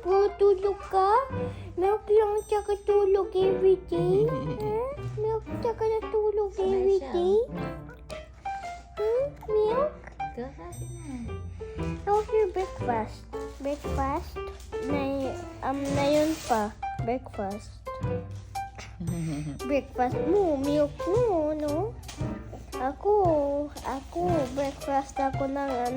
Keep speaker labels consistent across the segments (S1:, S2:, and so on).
S1: Tulog ka? Milk lang tsaka tulog everyday? Milk tsaka natulog everyday? Milk? How's your breakfast? Breakfast? Na yun pa. Breakfast. Breakfast mo, milk mo, no? Ako, breakfast ako ng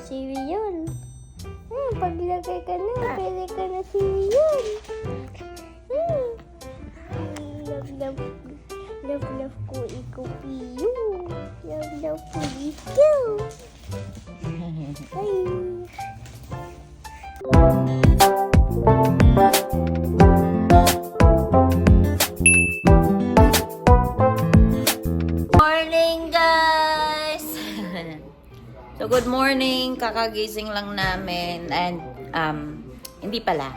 S1: cereal. Paglagay ka na, pwede ka na cereal. Love ko ikaw, Pio. Love ko ikaw. Bye.
S2: Morning, guys! So, good morning. Kakagising lang namin. And, hindi pala.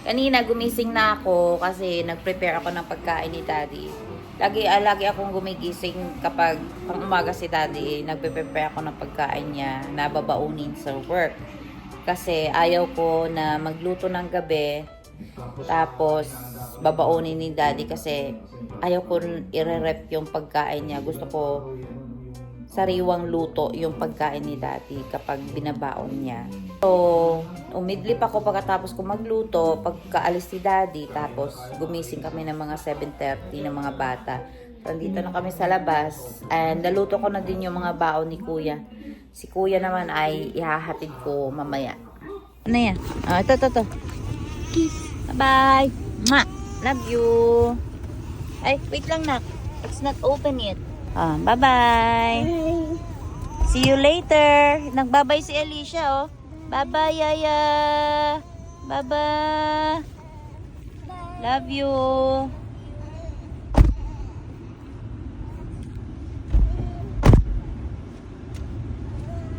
S2: Kanina, gumising na ako kasi nag-prepare ako ng pagkain ni Daddy. Lagi akong gumigising kapag pang umaga si Daddy, nagpe-prepare ako ng pagkain niya na babaunin sa work. Kasi ayaw ko na magluto ng gabi, tapos babaunin ni Daddy kasi ayaw ko i-rep yung pagkain niya. Gusto ko sariwang luto yung pagkain ni Daddy kapag binabaon niya. So, umidlip ako pagkatapos ko magluto, pagkaalis ni Daddy, tapos gumising kami ng mga 7:30 ng mga bata. So, andito na kami sa labas, and naluto ko na din yung mga baon ni Kuya. Si Kuya naman ay ihahatid ko mamaya. Ano yan? Ito. Kiss. Bye-bye. Mwah! Love you. Ay, wait lang, nak. It's not open yet. Bye-bye. See you later. Nagbabay si Alicia, oh. Bye-bye, Yaya. Bye-bye. Love you.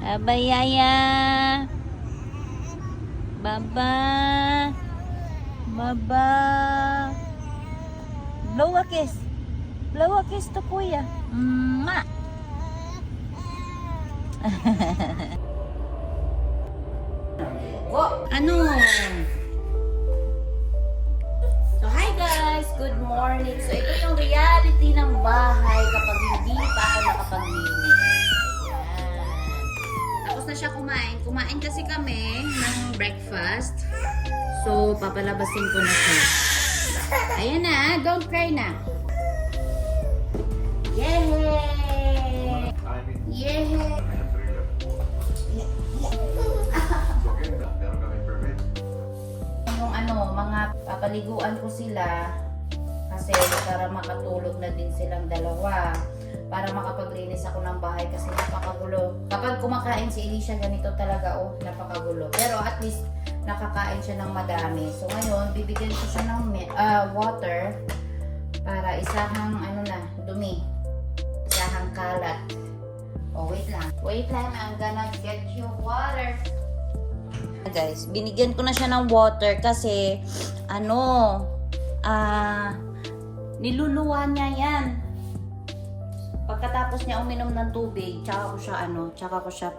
S2: Bye-bye, Yaya. Bye-bye. Bye-bye. Blow a kiss. Blow a kiss to Kuya. Mwah. Ano? So, hi guys! Good morning! So, ito yung reality ng bahay kapag hindi pa ako nakapaglinis. Ayan. Tapos na siya kumain. Kumain kasi kami ng breakfast. So, papalabasin ko na siya. Ayan na, don't cry na. Yay! Yay! Yung mga papaliguan ko sila kasi para makatulog na din silang dalawa para makapaglinis ako ng bahay kasi napakagulo. Kapag kumakain si Alicia ganito talaga, napakagulo. Pero at least nakakain siya ng madami. So ngayon, bibigyan ko siya ng water para isahang dumi. Isahang kalat. Wait lang. Wait lang, I'm gonna get you water. Guys, binigyan ko na siya ng water kasi niluluwa niya yan. Pagkatapos niya uminom ng tubig, tsaka ko siya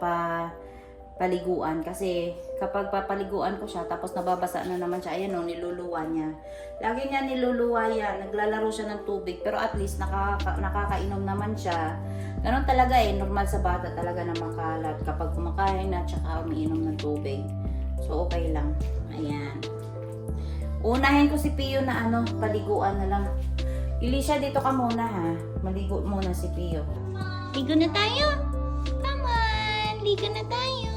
S2: paliguan kasi kapag papaliguan ko siya tapos nababasa na naman siya, ayan niluluwa niya. Lagi niya niluluwa yan, naglalaro siya ng tubig pero at least nakakainom naman siya. Ganon talaga normal sa bata talaga na makalat kapag kumakain na tsaka umiinom ng tubig. So okay lang. Ayan. Unahin ko si Pio na paliguan na lang. Alicia, dito ka muna ha. Maligo muna si Pio. Ligo na tayo. Come on, ligo na tayo.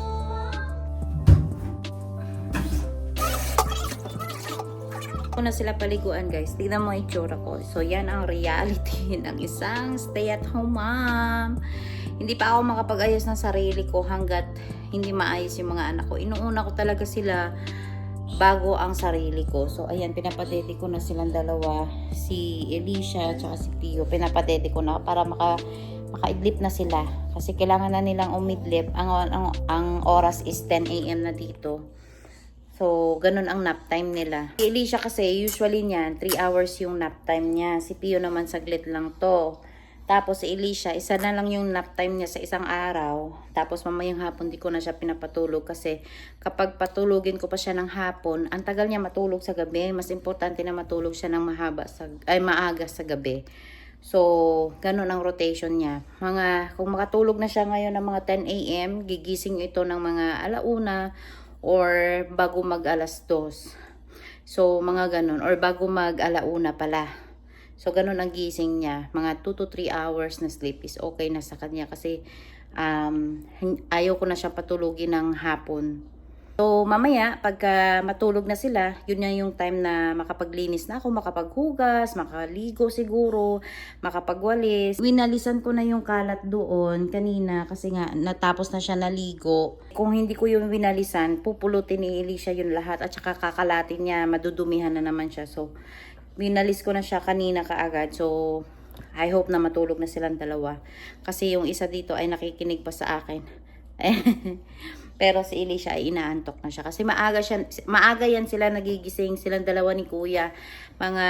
S2: Ako na sila paliguan guys. Tignan mo yung itsura ko. So yan ang reality ng isang stay-at-home mom. Hindi pa ako makapag-ayos ng sarili ko hanggat hindi maayos yung mga anak ko. Inuuna ko talaga sila bago ang sarili ko. So ayan, pinapadede ko na silang dalawa. Si Alicia at si Pio. Pinapadede ko na para makaidlip na sila. Kasi kailangan na nilang umidlip. Ang oras is 10 AM na dito. So, ganun ang nap time nila. Si Alicia kasi, usually niyan, 3 hours yung nap time niya. Si Pio naman saglit lang to. Tapos si Elisha, isa na lang yung nap time niya sa isang araw. Tapos mamayang hapon di ko na siya pinapatulog kasi kapag patulugin ko pa siya ng hapon, ang tagal niya matulog sa gabi. Mas importante na matulog siya ng maaga sa gabi. So, ganun ang rotation niya. Kung makatulog na siya ngayon ng mga 10 a.m., gigising ito ng mga alauna or bago mag alas 2. So, mga ganun. Or bago mag alauna pala. So, ganun ang gising niya. Mga 2 to 3 hours na sleep is okay na sa kanya kasi ayaw ko na siya patulugin ng hapon. So, mamaya, pagka matulog na sila, yun na yung time na makapaglinis na ako, makapaghugas, makaligo siguro, makapagwalis. Winalisan ko na yung kalat doon kanina kasi nga natapos na siya naligo. Kung hindi ko yung winalisan, pupulutin ni Elisha yun lahat at saka kakalatin niya, madudumihan na naman siya. So, winalis ko na siya kanina kaagad. So, I hope na matulog na silang dalawa. Kasi yung isa dito ay nakikinig pa sa akin. Pero si Elisha ay inaantok na siya. Kasi maaga yan sila nagigising. Silang dalawa ni Kuya. Mga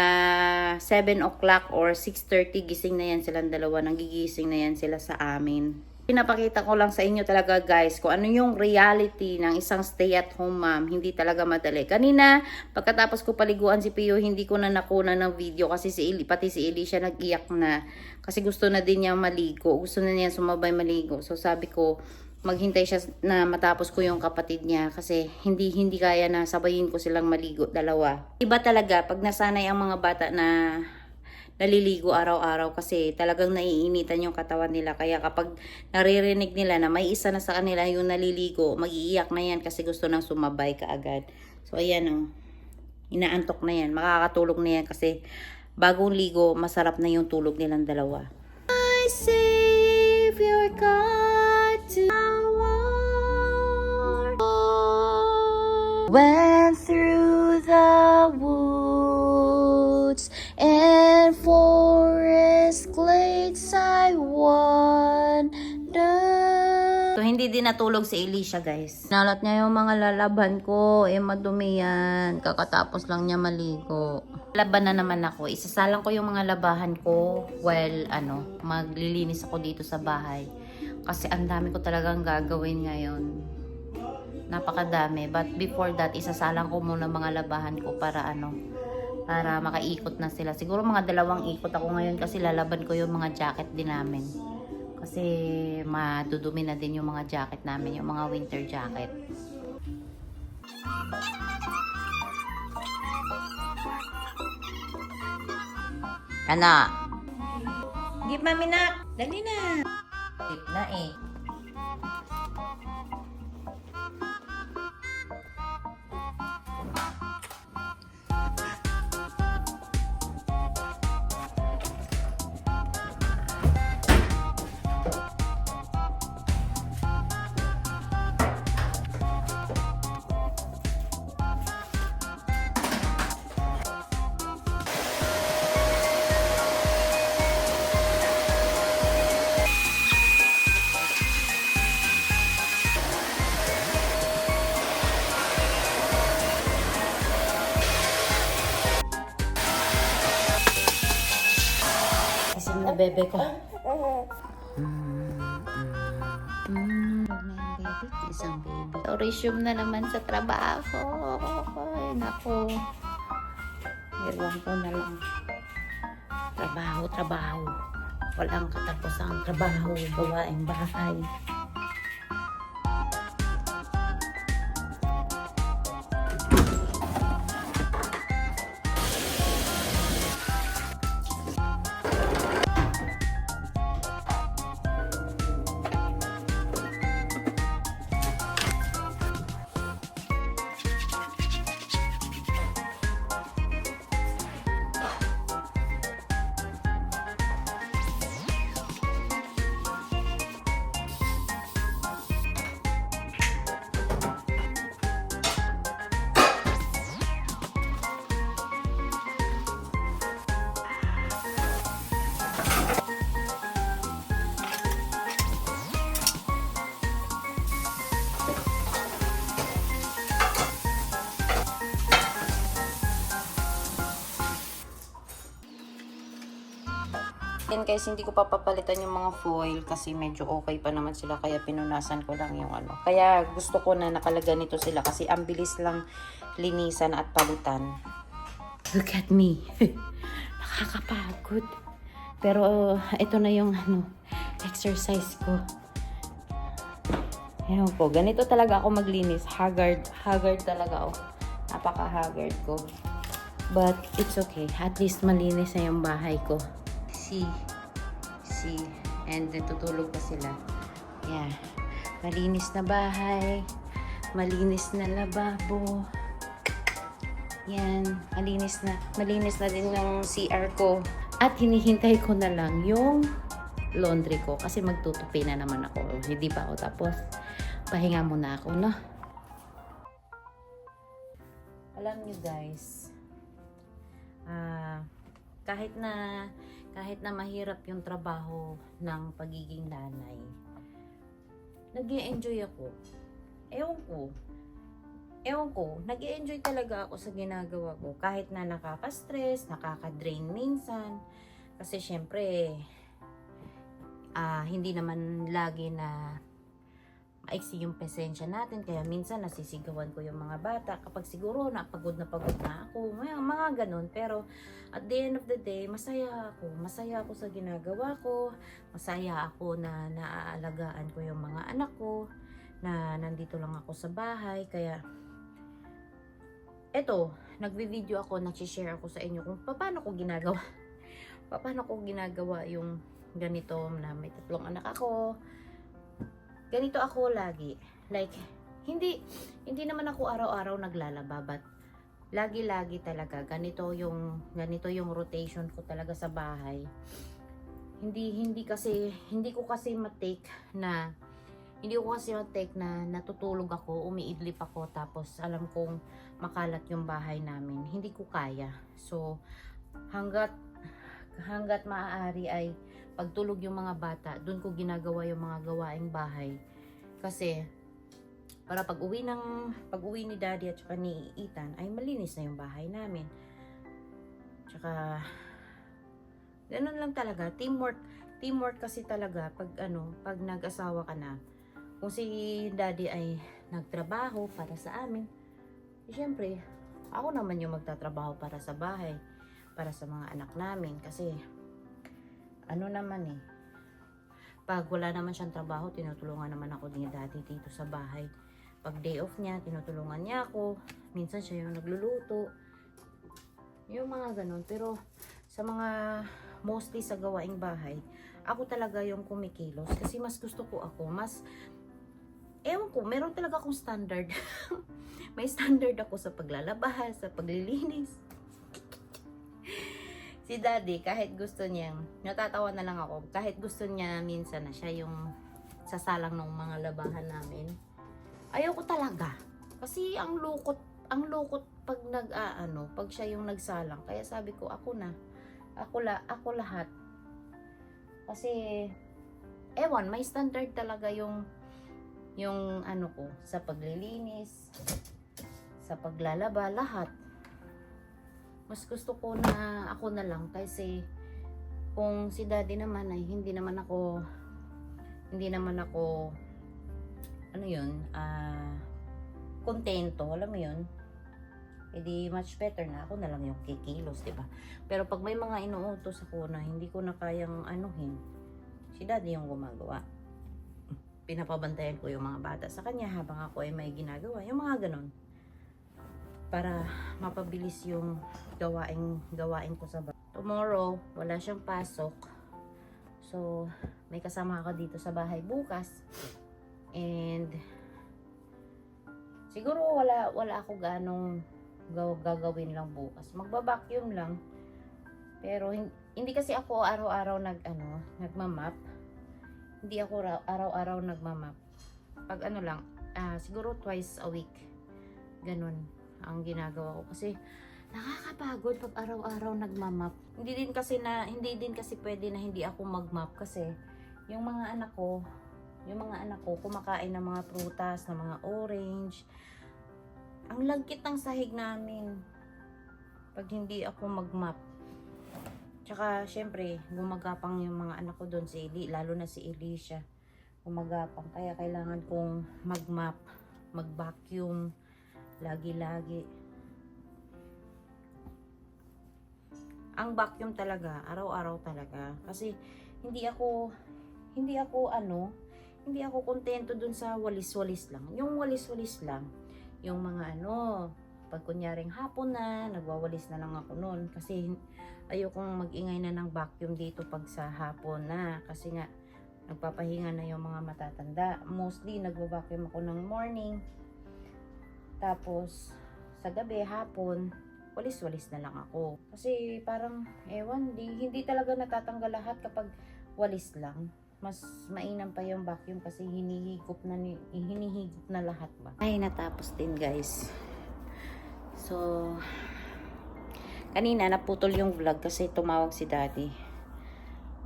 S2: 7 o'clock or 6:30 gising na yan silang dalawa. Nagigising na yan sila sa amin. Pinapakita ko lang sa inyo talaga guys kung ano yung reality ng isang stay-at-home mom. Hindi talaga madali. Kanina, pagkatapos ko paliguan si Pio, hindi ko na nakuna ng video kasi pati si Elisha nag-iyak na. Kasi gusto na din niya maligo. Gusto na niya sumabay maligo. So sabi ko, maghintay siya na matapos ko yung kapatid niya kasi hindi kaya na sabayin ko silang maligo dalawa. Iba talaga pag nasanay ang mga bata na naliligo araw-araw kasi talagang naiinitan yung katawan nila. Kaya kapag naririnig nila na may isa na sa kanila yung naliligo, mag-iiyak na yan kasi gusto nang sumabay kaagad. So ayan o, inaantok na yan, makakatulog na yan kasi bagong ligo, masarap na yung tulog nilang dalawa. My Savior God to went through the woods and forest glades I wander. So, hindi din natulog si Elisha, guys. Nalat niya yung mga lalaban ko. Madumi yan. Kakatapos lang niya maligo. Laban na naman ako. Isasalang ko yung mga labahan ko while, maglilinis ako dito sa bahay. Kasi ang dami ko talagang gagawin ngayon. Napakadami. But before that, isasalang ko muna mga labahan ko para para makaikot na sila. Siguro mga 2 ikot ako ngayon kasi lalaban ko yung mga jacket din namin. Kasi madudumi na din yung mga jacket namin, yung mga winter jacket. Ana. Give mami na. Dali na. Tip na eh. Na bebe ko. Isang baby. So, resume na naman sa trabaho. Ay, nako. Ewan ko na lang. Trabaho. Walang katapusang trabaho. Gawaing bahay. And guys, hindi ko papapalitan yung mga foil kasi medyo okay pa naman sila. Kaya pinunasan ko lang yung ano. Kaya gusto ko na nakalaga nito sila kasi ang bilis lang linisan at palitan. Look at me. Nakakapagod. Pero ito na yung exercise ko. Ewan po, ganito talaga ako maglinis. Haggard talaga ako. Napaka-haggard ko. But it's okay. At least malinis na yung bahay ko. See. And natutulog pa sila. Yeah. Malinis na bahay. Malinis na lababo. Yan. Malinis na din yung CR ko. At hinihintay ko na lang yung laundry ko. Kasi magtutupi na naman ako. Hindi pa ako tapos. Pahinga muna ako, no? Alam nyo guys, kahit na mahirap yung trabaho ng pagiging nanay, nag-i-enjoy ako. Ewan ko, nag-i-enjoy talaga ako sa ginagawa ko. Kahit na nakaka-stress, nakaka-drain minsan. Kasi syempre, hindi naman lagi na maiksi yung pasensya natin. Kaya minsan nasisigawan ko yung mga bata. Kapag siguro pagod na ako. Mga ganun. Pero at the end of the day, masaya ako. Masaya ako sa ginagawa ko. Masaya ako na naaalagaan ko yung mga anak ko. Na nandito lang ako sa bahay. Kaya eto, nagvi-video ako, nagsishare ako sa inyo kung paano ko ginagawa. Paano ko ginagawa yung ganito na may 3 anak ako. Ganito ako lagi. Like, hindi naman ako araw-araw naglalaba, but lagi-lagi talaga. Ganito yung rotation ko talaga sa bahay. Hindi ko kasi matake na natutulog ako, umiidlip ako, tapos alam kong makalat yung bahay namin. Hindi ko kaya. So, hanggat maaari ay pagtulog yung mga bata, doon ko ginagawa yung mga gawaing bahay. Kasi, para pag uwi ni Daddy at saka ni Ethan, ay malinis na yung bahay namin. Tsaka, ganun lang talaga. Teamwork kasi talaga pag nag-asawa ka na. Kung si Daddy ay nagtrabaho para sa amin, siyempre, ako naman yung magtatrabaho para sa bahay, para sa mga anak namin. Kasi, pag wala naman siyang trabaho, tinutulungan naman ako ni Daddy dito sa bahay. Pag day off niya, tinutulungan niya ako. Minsan siya yung nagluluto. Yung mga ganun. Pero sa mga mostly sa gawaing bahay, ako talaga yung kumikilos. Kasi mas gusto ko ewan ko, meron talaga akong standard. May standard ako sa paglalabas, sa paglilinis. Si Daddy, kahit gusto niyang, natatawa na lang ako, kahit gusto niya minsan na siya yung sasalang ng mga labahan namin, ayaw ko talaga. Kasi ang lukot pag pag siya yung nagsalang. Kaya sabi ko, ako lahat. Kasi, ewan, may standard talaga yung ko, sa paglilinis, sa paglalaba, lahat. Mas gusto ko na ako na lang kasi kung si Daddy naman ay hindi naman ako kontento, alam mo yun, edi much better na ako na lang yung kikilos, diba? Pero pag may mga inuutos ako na hindi ko na kayang si Daddy yung gumagawa. Pinapabantayan ko yung mga bata sa kanya habang ako ay may ginagawa, yung mga ganon, para mapabilis yung gawain ko sa bahay. Tomorrow, wala siyang pasok. So, may kasama ako dito sa bahay bukas. And siguro wala ako ganong gagawin lang bukas. Magba-vacuum lang. Pero hindi kasi ako araw-araw nagmamap. Hindi ako araw-araw nagmamap. Pag siguro twice a week. Ganun ang ginagawa ko kasi nakakapagod pag araw-araw nagmamap. Hindi din kasi pwede na hindi ako magmap kasi yung mga anak ko kumakain ng mga prutas, ng mga orange. Ang lagkit ng sahig namin pag hindi ako magmap. Tsaka, syempre, gumagapang yung mga anak ko doon, si Eli, lalo na si Elisha. Gumagapang, kaya kailangan kong mag-mop, mag-vacuum, lagi-lagi. Ang vacuum talaga, araw-araw talaga. Kasi, hindi ako kontento dun sa walis-walis lang. Yung walis-walis lang, yung mga pag kunyaring hapon na, nagwawalis na lang ako noon. Kasi ayokong mag-ingay na ng vacuum dito pag sa hapon na. Kasi nga, nagpapahinga na yung mga matatanda. Mostly, nagwa-vacuum ako ng morning. Tapos, sa gabi, hapon, walis-walis na lang ako. Kasi parang, hindi talaga natatanggal lahat kapag walis lang. Mas mainam pa yung vacuum kasi hinihigop na lahat ba. Ay, natapos din guys. So, kanina naputol yung vlog kasi tumawag si daddy.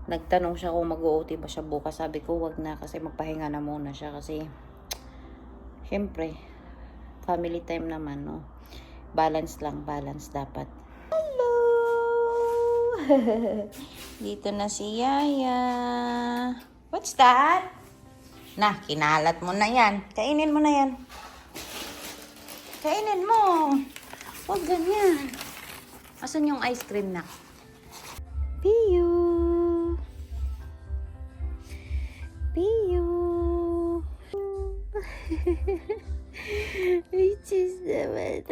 S2: Nagtanong siya kung mag-OT ba siya bukas. Sabi ko wag na kasi magpahinga na muna siya kasi syempre family time naman, no. Balance dapat. Hello! Dito na si Yaya. What's that? Na, kinalat mo na yan. Kainin mo na yan. Kainin mo. Huwag ganyan. Asan yung ice cream na? Piyu. Piyu. Which is naman.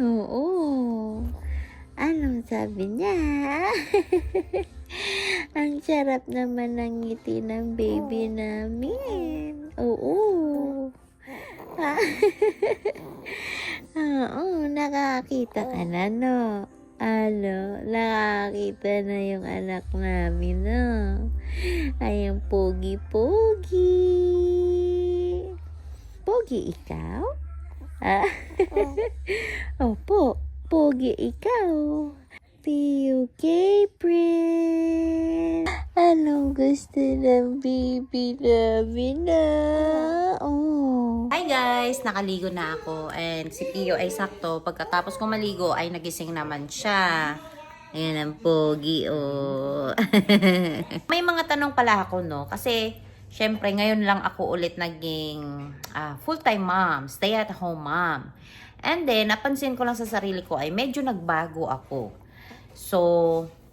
S2: Oo. Anong sabi niya? Ang sarap naman ng ngiti ng baby namin. Oo. Oo, nakakita ka na, no? Nakakita na yung anak namin, no? Ay, ang pogi-pogi. Pogi ikaw? Opo, pogi ikaw. PUK Prince. Anong gusto ng baby namin na? Oh. Hi guys! Nakaligo na ako. And si Pio ay sakto. Pagkatapos ko maligo ay nagising naman siya. Ayan ang pogi, oh. May mga tanong pala ako, no? Kasi, syempre, ngayon lang ako ulit naging full-time mom. Stay-at-home mom. And then, napansin ko lang sa sarili ko ay medyo nagbago ako. So,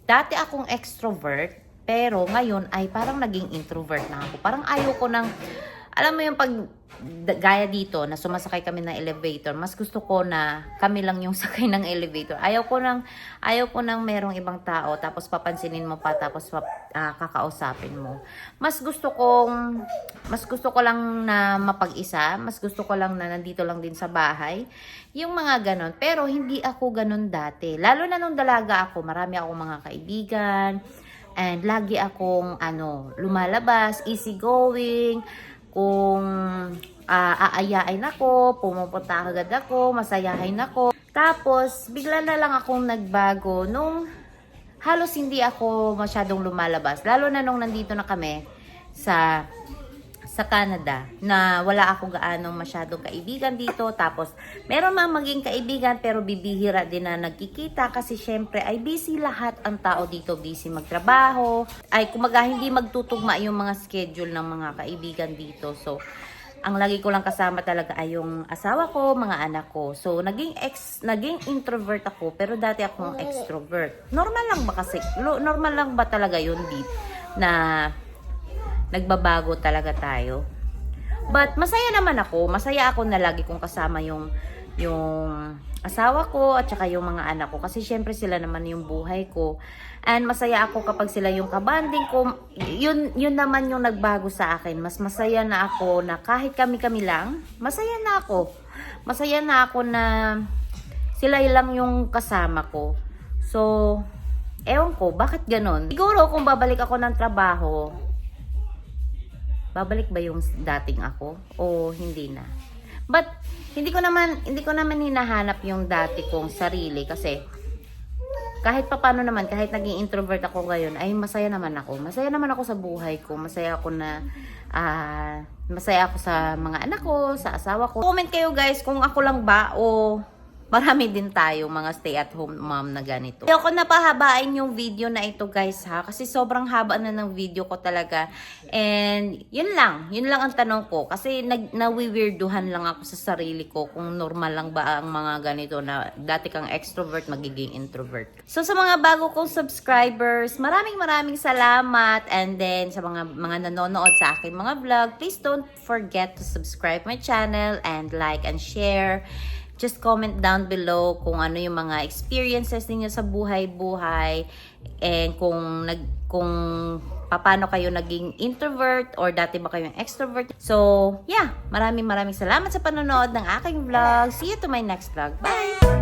S2: dati akong extrovert, pero ngayon ay parang naging introvert na ako. Parang ayaw ko ng, alam mo yung pag gaya dito na sumasakay kami ng elevator, mas gusto ko na kami lang yung sakay ng elevator. Ayaw ko nang merong ibang tao tapos papansinin mo pa tapos kakausapin mo. Mas gusto ko lang na mapag-isa, mas gusto ko lang na nandito lang din sa bahay. Yung mga ganon. Pero hindi ako ganon dati. Lalo na nung dalaga ako, marami akong mga kaibigan and lagi akong lumalabas, easygoing. Kung aayain ako, pumupunta agad ako, masayahin ako. Tapos, bigla na lang akong nagbago nung halos hindi ako masyadong lumalabas. Lalo na nung nandito na kami sa Canada, na wala akong gaanong masyadong kaibigan dito. Tapos, meron mang maging kaibigan pero bibihira din na nagkikita kasi syempre ay busy lahat ang tao dito, busy magtrabaho. Ay kumaga hindi magtutugma yung mga schedule ng mga kaibigan dito. So, ang lagi ko lang kasama talaga ay yung asawa ko, mga anak ko. So, naging introvert ako pero dati akong extrovert. Normal lang ba talaga yun, Beat? Na nagbabago talaga tayo. But masaya naman ako. Masaya ako na lagi kong kasama yung asawa ko at saka yung mga anak ko. Kasi syempre sila naman yung buhay ko. And masaya ako kapag sila yung kabanding ko. Yun naman yung nagbago sa akin. Mas masaya na ako na kahit kami-kami lang, masaya na ako. Masaya na ako na sila lang yung kasama ko. So, ewan ko, bakit ganon? Siguro kung babalik ako ng trabaho, babalik ba yung dating ako o hindi na? But hindi ko naman hinahanap yung dati kong sarili kasi kahit papaano naman, kahit naging introvert ako ngayon, ay masaya naman ako. Masaya naman ako sa buhay ko. Masaya ako sa mga anak ko, sa asawa ko. Comment kayo guys kung ako lang ba o marami din tayo mga stay-at-home mom na ganito. Ayoko na pahabain yung video na ito guys ha, kasi sobrang haba na ng video ko talaga. And yun lang ang tanong ko. Kasi nawiwirduhan lang ako sa sarili ko kung normal lang ba ang mga ganito na dati kang extrovert, magiging introvert. So sa mga bago kong subscribers, maraming salamat. And then sa mga nanonood sa akin mga vlog, please don't forget to subscribe my channel and like and share. Just comment down below kung ano yung mga experiences ninyo sa buhay-buhay and kung paano kayo naging introvert or dati ba kayong extrovert. So, yeah, maraming salamat sa panonood ng aking vlog. See you to my next vlog. Bye!